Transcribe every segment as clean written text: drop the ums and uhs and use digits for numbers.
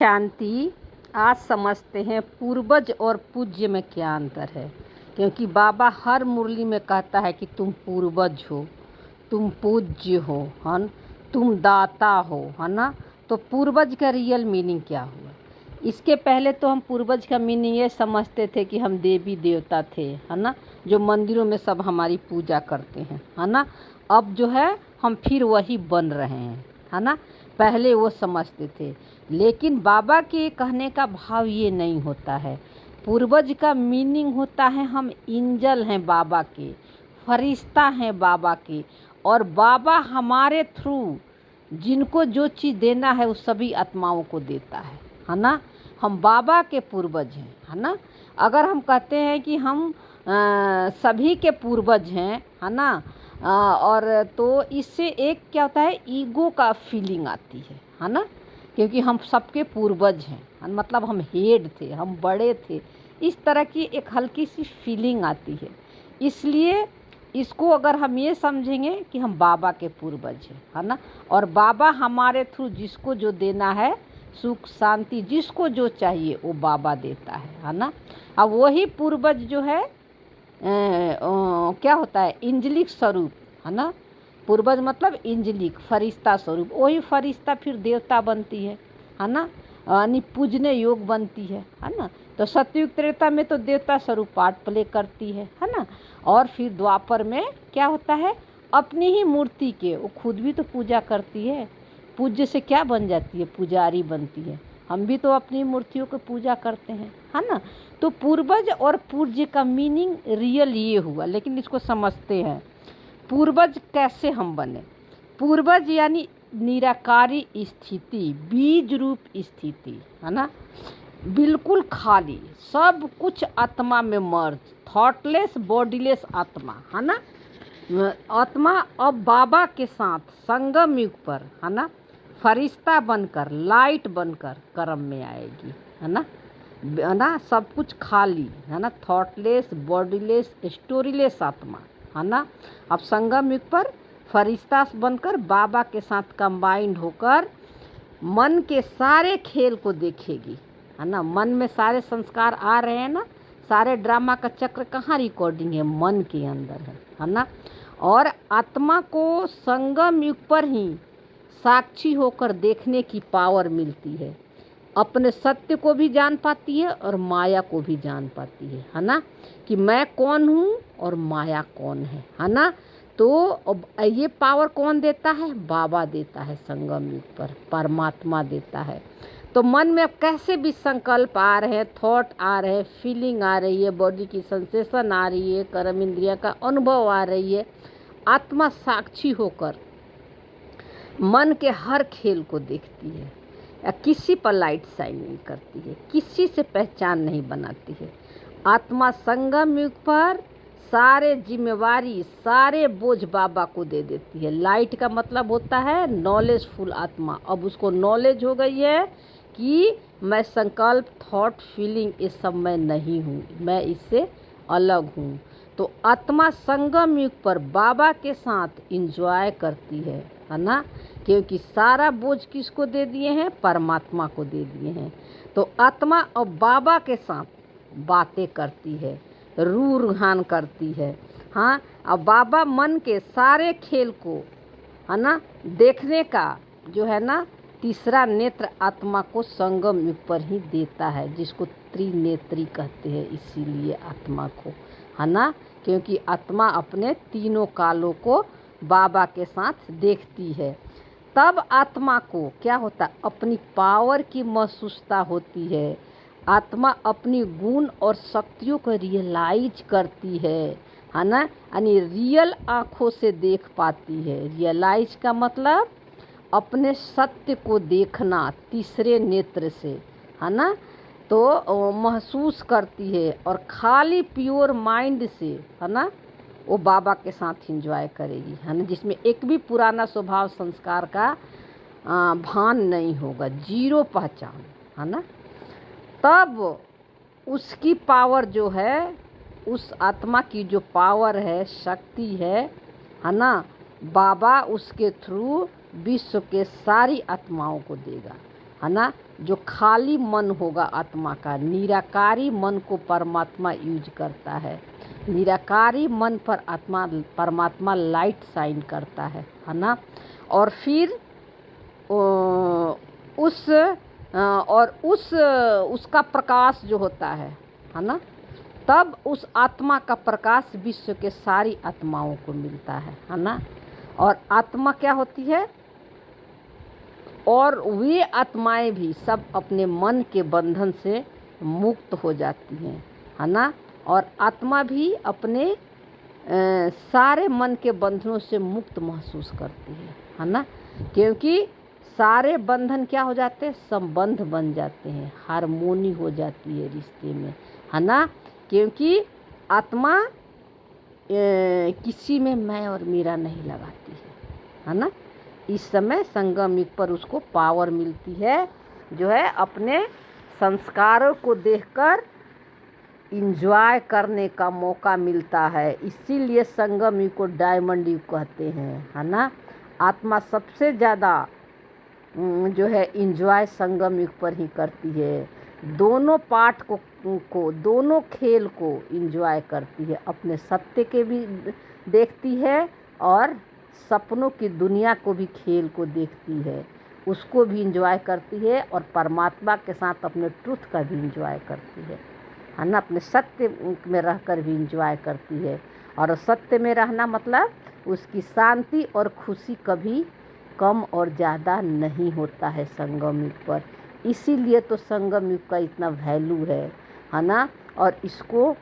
शांति। आज समझते हैं पूर्वज और पूज्य में क्या अंतर है, क्योंकि बाबा हर मुरली में कहता है कि तुम पूर्वज हो, तुम पूज्य हो, है न, तुम दाता हो, है ना। तो पूर्वज का रियल मीनिंग क्या हुआ? इसके पहले तो हम पूर्वज का मीनिंग ये समझते थे कि हम देवी देवता थे, है ना, जो मंदिरों में सब हमारी पूजा करते हैं, है ना। अब जो है हम फिर वही बन रहे हैं, है ना। पहले वो समझते थे, लेकिन बाबा के कहने का भाव ये नहीं होता है। पूर्वज का मीनिंग होता है हम एंजल हैं बाबा के, फरिश्ता हैं बाबा के, और बाबा हमारे थ्रू जिनको जो चीज़ देना है वो सभी आत्माओं को देता है ना। हम बाबा के पूर्वज हैं, है ना। अगर हम कहते हैं कि हम सभी के पूर्वज हैं, है ना, और तो इससे एक क्या होता है, ईगो का फीलिंग आती है ना, क्योंकि हम सबके पूर्वज हैं, मतलब हम हेड थे, हम बड़े थे, इस तरह की एक हल्की सी फीलिंग आती है। इसलिए इसको अगर हम ये समझेंगे कि हम बाबा के पूर्वज हैं, है ना, और बाबा हमारे थ्रू जिसको जो देना है, सुख शांति जिसको जो चाहिए वो बाबा देता है ना। अब वही पूर्वज जो है क्या होता है, इंजलिक स्वरूप, है ना। पूर्वज मतलब इंजलिक फरिश्ता स्वरूप, वही फरिश्ता फिर देवता बनती है ना, यानी पूजने योग बनती है ना। तो सतयुग त्रेता में तो देवता स्वरूप पार्ट प्ले करती है ना। और फिर द्वापर में क्या होता है, अपनी ही मूर्ति के वो खुद भी तो पूजा करती है, पूज्य से क्या बन जाती है, पुजारी बनती है। हम भी तो अपनी मूर्तियों की पूजा करते हैं, है ना। तो पूर्वज और पूज्य का मीनिंग रियल ये हुआ, लेकिन इसको समझते हैं पूर्वज कैसे हम बने। पूर्वज यानी निराकारी स्थिति, बीज रूप स्थिति, है ना, बिल्कुल खाली, सब कुछ आत्मा में मर्ज, थॉटलेस बॉडीलेस आत्मा, है ना। आत्मा अब बाबा के साथ संगम युग पर, है ना, फरिश्ता बनकर, लाइट बनकर कर्म में आएगी, है ना। सब कुछ खाली, है ना, थॉटलेस बॉडीलेस स्टोरीलेस आत्मा, है ना। अब संगम युग पर फरिश्ता बनकर बाबा के साथ कंबाइंड होकर मन के सारे खेल को देखेगी, है ना। मन में सारे संस्कार आ रहे हैं ना, सारे ड्रामा का चक्र कहाँ रिकॉर्डिंग है, मन के अंदर है ना। और आत्मा को संगम युग पर ही साक्षी होकर देखने की पावर मिलती है, अपने सत्य को भी जान पाती है और माया को भी जान पाती है ना, कि मैं कौन हूँ और माया कौन है ना। तो अब ये पावर कौन देता है, बाबा देता है संगम युग पर, परमात्मा देता है। तो मन में अब कैसे भी संकल्प आ रहे हैं, थॉट आ रहे हैं, फीलिंग आ रही है, बॉडी की सेंसेशन आ रही है, कर्म इंद्रिया का अनुभव आ रही है, आत्मा साक्षी होकर मन के हर खेल को देखती है, या किसी पर लाइट शाइन नहीं करती है, किसी से पहचान नहीं बनाती है। आत्मा संगम युग पर सारे जिम्मेवारी, सारे बोझ बाबा को दे देती है। लाइट का मतलब होता है नॉलेजफुल आत्मा। अब उसको नॉलेज हो गई है कि मैं संकल्प, थॉट, फीलिंग इस सब मैं नहीं हूँ, मैं इससे अलग हूँ। तो आत्मा संगम युग पर बाबा के साथ एंजॉय करती है ना, क्योंकि सारा बोझ किसको दे दिए हैं, परमात्मा को दे दिए हैं। तो आत्मा अब बाबा के साथ बातें करती है, रूहान करती है। हाँ, अब बाबा मन के सारे खेल को, है ना, देखने का जो है ना तीसरा नेत्र आत्मा को संगम युग पर ही देता है, जिसको त्रिनेत्री कहते हैं, इसीलिए आत्मा को, है ना, क्योंकि आत्मा अपने तीनों कालों को बाबा के साथ देखती है। तब आत्मा को क्या होता है, अपनी पावर की महसूसता होती है। आत्मा अपनी गुण और शक्तियों को रियलाइज करती है ना, यानी रियल आँखों से देख पाती है। रियलाइज का मतलब अपने सत्य को देखना तीसरे नेत्र से, है ना। तो महसूस करती है और खाली प्योर माइंड से, है ना, वो बाबा के साथ एंजॉय करेगी, है ना, जिसमें एक भी पुराना स्वभाव संस्कार का भान नहीं होगा, जीरो पहचान, है ना। तब उसकी पावर जो है, उस आत्मा की जो पावर है, शक्ति है ना, बाबा उसके थ्रू विश्व के सारी आत्माओं को देगा। है ना, जो खाली मन होगा आत्मा का, निराकारी मन को परमात्मा यूज करता है। निराकारी मन पर आत्मा परमात्मा लाइट शाइन करता है ना। और फिर उसका प्रकाश जो होता है ना, तब उस आत्मा का प्रकाश विश्व के सारी आत्माओं को मिलता है ना। और आत्मा क्या होती है, और वे आत्माएं भी सब अपने मन के बंधन से मुक्त हो जाती हैं, है ना। और आत्मा भी अपने सारे मन के बंधनों से मुक्त महसूस करती है ना। क्योंकि सारे बंधन क्या हो जाते हैं, संबंध बन जाते हैं, हारमोनी हो जाती है रिश्ते में, है ना। क्योंकि आत्मा किसी में मैं और मेरा नहीं लगाती है ना। इस समय संगम युग पर उसको पावर मिलती है, जो है अपने संस्कारों को देखकर इंजॉय करने का मौका मिलता है। इसीलिए संगम युग को डायमंड युग कहते हैं, है ना। आत्मा सबसे ज़्यादा जो है इंजॉय संगम युग पर ही करती है। दोनों पार्ट को दोनों खेल को इंजॉय करती है, अपने सत्य के भी देखती है और सपनों की दुनिया को भी, खेल को देखती है, उसको भी इंजॉय करती है। और परमात्मा के साथ अपने ट्रुथ का भी इंजॉय करती है ना। अपने सत्य में रहकर भी इंजॉय करती है। और सत्य में रहना मतलब उसकी शांति और खुशी कभी कम और ज़्यादा नहीं होता है संगम युग पर। इसीलिए तो संगम युग का इतना वैल्यू है ना। और इसको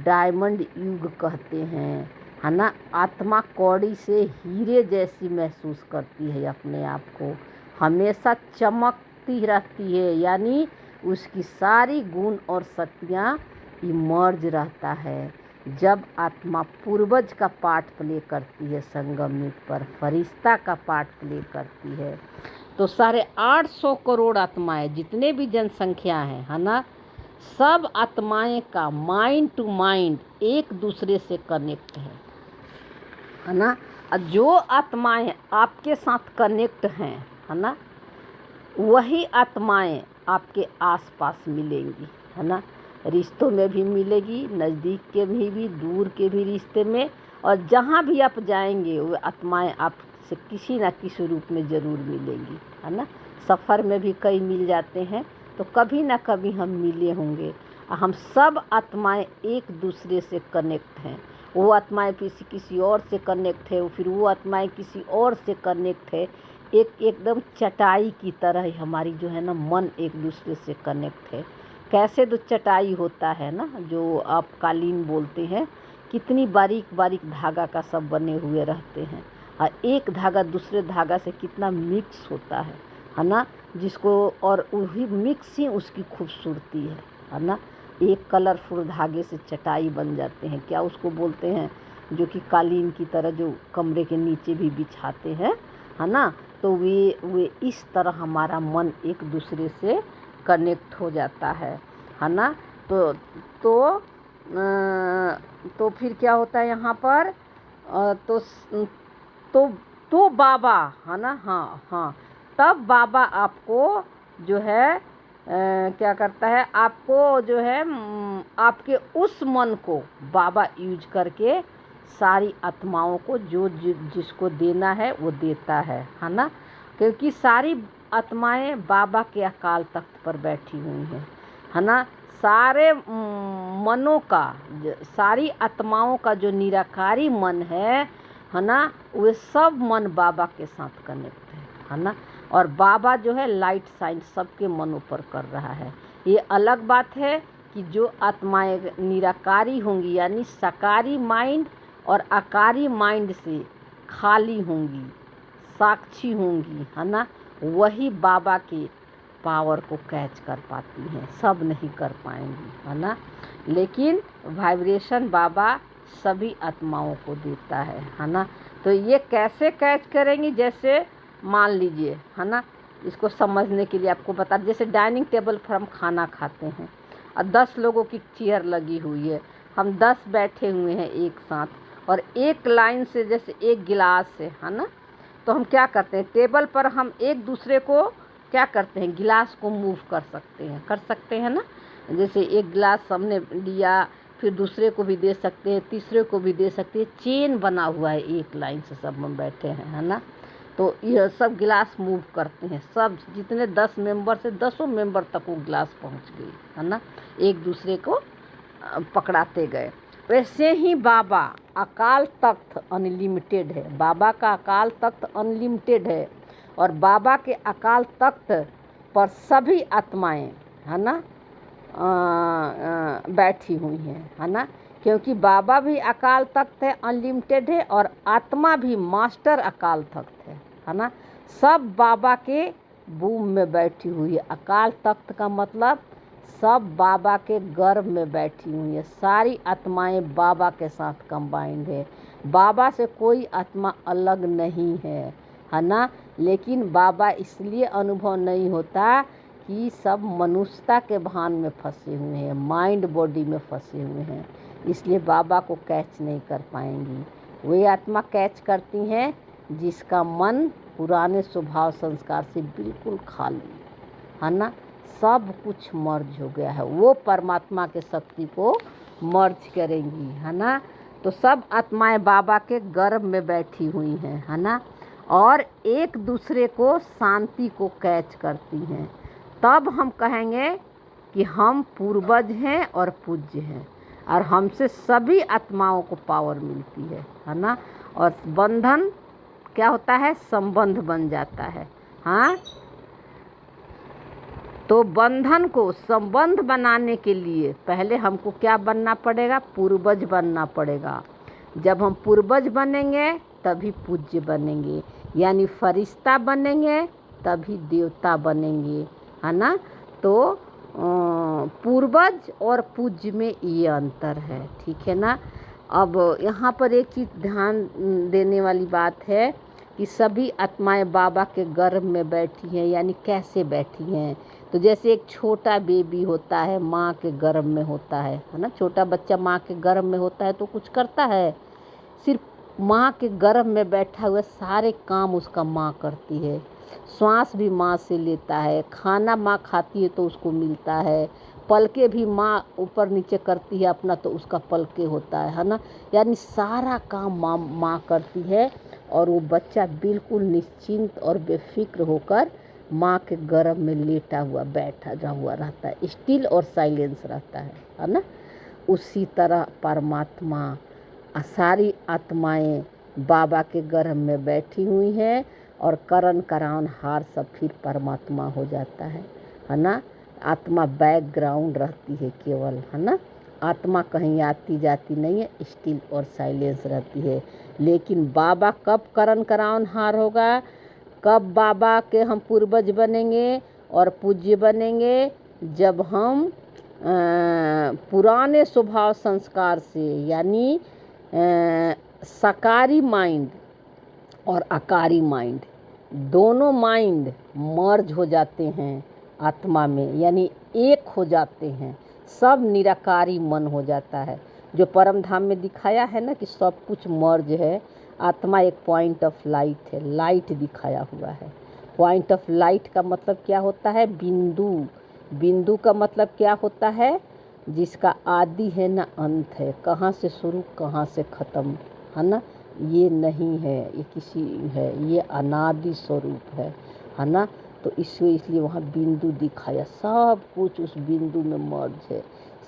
डायमंड युग कहते हैं, है ना। आत्मा कौड़ी से हीरे जैसी महसूस करती है अपने आप को, हमेशा चमकती रहती है, यानी उसकी सारी गुण और शक्तियाँ इमर्ज रहता है। जब आत्मा पूर्वज का पार्ट प्ले करती है संगम युग पर, फरिश्ता का पार्ट प्ले करती है, तो 850 करोड़ आत्माएं, जितने भी जनसंख्या है ना, सब आत्माएं का माइंड टू माइंड एक दूसरे से कनेक्ट है ना। जो आत्माएं आपके साथ कनेक्ट हैं, है ना, वही आत्माएं आपके आसपास मिलेंगी, है ना। रिश्तों में भी मिलेगी, नज़दीक के भी दूर के भी रिश्ते में, और जहाँ भी आप जाएंगे वो आत्माएं आपसे किसी न किसी रूप में ज़रूर मिलेंगी, है ना। सफ़र में भी कई मिल जाते हैं, तो कभी ना कभी हम मिले होंगे। हम सब आत्माएं एक दूसरे से कनेक्ट हैं। वो आत्माएं किसी और से कनेक्ट है, फिर वो आत्माएं किसी और से कनेक्ट है। एकदम चटाई की तरह हमारी जो है ना मन एक दूसरे से कनेक्ट है। कैसे तो चटाई होता है ना, जो आप कालीन बोलते हैं, कितनी बारीक बारीक धागा का सब बने हुए रहते हैं, और एक धागा दूसरे धागा से कितना मिक्स होता है ना, जिसको, और वही मिक्स ही उसकी खूबसूरती है ना। एक कलरफुल धागे से चटाई बन जाते हैं, क्या उसको बोलते हैं, जो कि कालीन की तरह जो कमरे के नीचे भी बिछाते हैं, है ना। तो वे इस तरह हमारा मन एक दूसरे से कनेक्ट हो जाता है ना। तो फिर क्या होता है यहाँ पर, तो बाबा, है ना, हाँ, तब बाबा आपको जो है क्या करता है, आपको जो है आपके उस मन को बाबा यूज करके सारी आत्माओं को जो जिसको देना है वो देता है ना। क्योंकि सारी आत्माएं बाबा के अकाल तख्त पर बैठी हुई हैं, है ना। सारे मनों का, सारी आत्माओं का जो निराकारी मन है ना, वे सब मन बाबा के साथ कनेक्ट है ना। और बाबा जो है लाइट साइन सबके मनों पर कर रहा है। ये अलग बात है कि जो आत्माएं निराकारी होंगी, यानी सकारी माइंड और आकारी माइंड से खाली होंगी, साक्षी होंगी, है ना, वही बाबा के पावर को कैच कर पाती हैं, सब नहीं कर पाएंगी, है ना। लेकिन वाइब्रेशन बाबा सभी आत्माओं को देता है ना। तो ये कैसे कैच करेंगी, जैसे मान लीजिए, है ना, इसको समझने के लिए आपको बता, जैसे डाइनिंग टेबल पर हम खाना खाते हैं और 10 लोगों की चेयर लगी हुई है, हम 10 बैठे हुए हैं एक साथ, और एक लाइन से, जैसे एक गिलास से, है ना, तो हम क्या करते हैं, टेबल पर हम एक दूसरे को क्या करते हैं, गिलास को मूव कर सकते हैं ना। जैसे एक गिलास हमने लिया, फिर दूसरे को भी दे सकते हैं, तीसरे को भी दे सकते हैं। चेन बना हुआ है, एक लाइन से सब हम बैठे हैं, है ना। तो यह सब गिलास मूव करते हैं, सब जितने 10 मेंबर से 10 मेंबर तक वो गिलास पहुंच गई, है ना, एक दूसरे को पकड़ाते गए। वैसे ही बाबा अकाल तख्त अनलिमिटेड है, बाबा का अकाल तख्त अनलिमिटेड है, और बाबा के अकाल तख्त पर सभी आत्माएं, है ना, बैठी हुई हैं, है ना, क्योंकि बाबा भी अकाल तख्त है, अनलिमिटेड है, और आत्मा भी मास्टर अकाल तख्त है ना। सब बाबा के बूम में बैठी हुई है। अकाल तख्त का मतलब सब बाबा के गर्भ में बैठी हुई है। सारी आत्माएं बाबा के साथ कंबाइंड है। बाबा से कोई आत्मा अलग नहीं है ना। लेकिन बाबा इसलिए अनुभव नहीं होता कि सब मनुष्यता के भान में फंसे हुए हैं, माइंड बॉडी में फंसे हुए हैं, इसलिए बाबा को कैच नहीं कर पाएंगी। वे आत्मा कैच करती हैं जिसका मन पुराने स्वभाव संस्कार से बिल्कुल खाली, है ना, सब कुछ मर्ज हो गया है, वो परमात्मा के शक्ति को मर्ज करेंगी, है ना। तो सब आत्माएं बाबा के गर्भ में बैठी हुई हैं, है ना, और एक दूसरे को शांति को कैच करती हैं। तब हम कहेंगे कि हम पूर्वज हैं और पूज्य हैं, और हमसे सभी आत्माओं को पावर मिलती है ना। और बंधन क्या होता है, संबंध बन जाता है। हाँ, तो बंधन को संबंध बनाने के लिए पहले हमको क्या बनना पड़ेगा, पूर्वज बनना पड़ेगा। जब हम पूर्वज बनेंगे तभी पूज्य बनेंगे, यानी फरिश्ता बनेंगे तभी देवता बनेंगे, है ना। तो पूर्वज और पूज्य में ये अंतर है, ठीक है ना। अब यहाँ पर एक चीज़ ध्यान देने वाली बात है कि सभी आत्माएं बाबा के गर्भ में बैठी हैं, यानी कैसे बैठी हैं। तो जैसे एक छोटा बेबी होता है, माँ के गर्भ में होता है ना। छोटा बच्चा माँ के गर्भ में होता है तो कुछ करता है, सिर्फ माँ के गर्भ में बैठा हुआ सारे काम उसका माँ करती है। श्वास भी माँ से लेता है, खाना माँ खाती है तो उसको मिलता है, पलके भी माँ ऊपर नीचे करती है अपना तो उसका पलके होता है ना। यानी सारा काम माँ करती है, और वो बच्चा बिल्कुल निश्चिंत और बेफिक्र होकर माँ के गर्भ में लेटा हुआ बैठा हुआ रहता है, स्टिल और साइलेंस रहता है ना। उसी तरह परमात्मा, सारी आत्माएं बाबा के गर्भ में बैठी हुई हैं, और करण कराउन हार सब फिर परमात्मा हो जाता है ना। आत्मा बैकग्राउंड रहती है केवल, है ना। आत्मा कहीं आती जाती नहीं है, स्टिल और साइलेंस रहती है। लेकिन बाबा कब करण कराउन हार होगा, कब बाबा के हम पूर्वज बनेंगे और पूज्य बनेंगे, जब हम पुराने स्वभाव संस्कार से, यानी सकारी माइंड और अकारी माइंड, दोनों माइंड मर्ज हो जाते हैं आत्मा में, यानी एक हो जाते हैं, सब निराकारी मन हो जाता है। जो परम धाम में दिखाया है ना कि सब कुछ मर्ज है, आत्मा एक पॉइंट ऑफ लाइट है, लाइट दिखाया हुआ है। पॉइंट ऑफ लाइट का मतलब क्या होता है, बिंदु। बिंदु का मतलब क्या होता है, जिसका आदि है ना अंत है, कहाँ से शुरू कहाँ से ख़त्म, है ना। ये नहीं है, ये किसी है, ये अनादि स्वरूप है ना। तो इसलिए वहाँ बिंदु दिखाया, सब कुछ उस बिंदु में मर्ज है,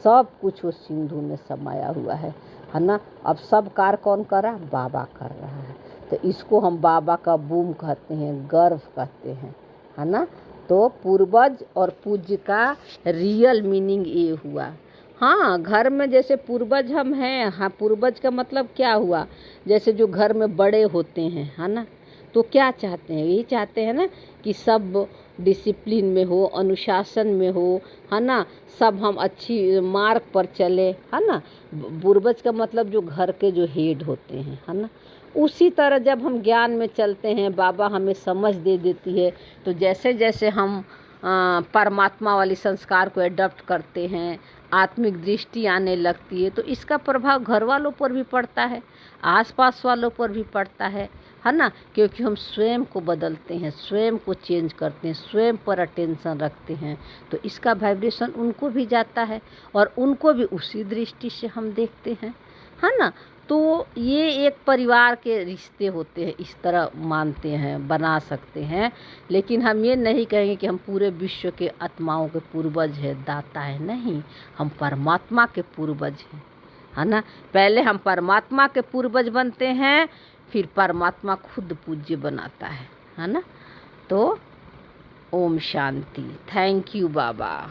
सब कुछ उस सिंधु में समाया हुआ है ना। अब सब कार्य कौन कर रहा है, बाबा कर रहा है। तो इसको हम बाबा का बूम कहते हैं, गर्व कहते हैं, है ना। तो पूर्वज और पूज्य का रियल मीनिंग ये हुआ। हाँ, घर में जैसे पूर्वज हम हैं, हाँ, पूर्वज का मतलब क्या हुआ, जैसे जो घर में बड़े होते हैं, है ना, तो क्या चाहते हैं, यही चाहते हैं ना कि सब डिसिप्लिन में हो, अनुशासन में हो, है ना, सब हम अच्छी मार्ग पर चले, है ना। पूर्वज का मतलब जो घर के जो हेड होते हैं, है ना। उसी तरह जब हम ज्ञान में चलते हैं, बाबा हमें समझ दे देती है, तो जैसे जैसे हम परमात्मा वाली संस्कार को एडॉप्ट करते हैं, आत्मिक दृष्टि आने लगती है, तो इसका प्रभाव घर वालों पर भी पड़ता है, आसपास वालों पर भी पड़ता है, है ना, क्योंकि हम स्वयं को बदलते हैं, स्वयं को चेंज करते हैं, स्वयं पर अटेंशन रखते हैं, तो इसका वाइब्रेशन उनको भी जाता है और उनको भी उसी दृष्टि से हम देखते हैं, है ना। तो ये एक परिवार के रिश्ते होते हैं, इस तरह मानते हैं, बना सकते हैं। लेकिन हम ये नहीं कहेंगे कि हम पूरे विश्व के आत्माओं के पूर्वज हैं, दाता है, नहीं, हम परमात्मा के पूर्वज हैं, है ना। पहले हम परमात्मा के पूर्वज बनते हैं, फिर परमात्मा खुद पूज्य बनाता है ना। तो Om Shanti. Thank you Baba.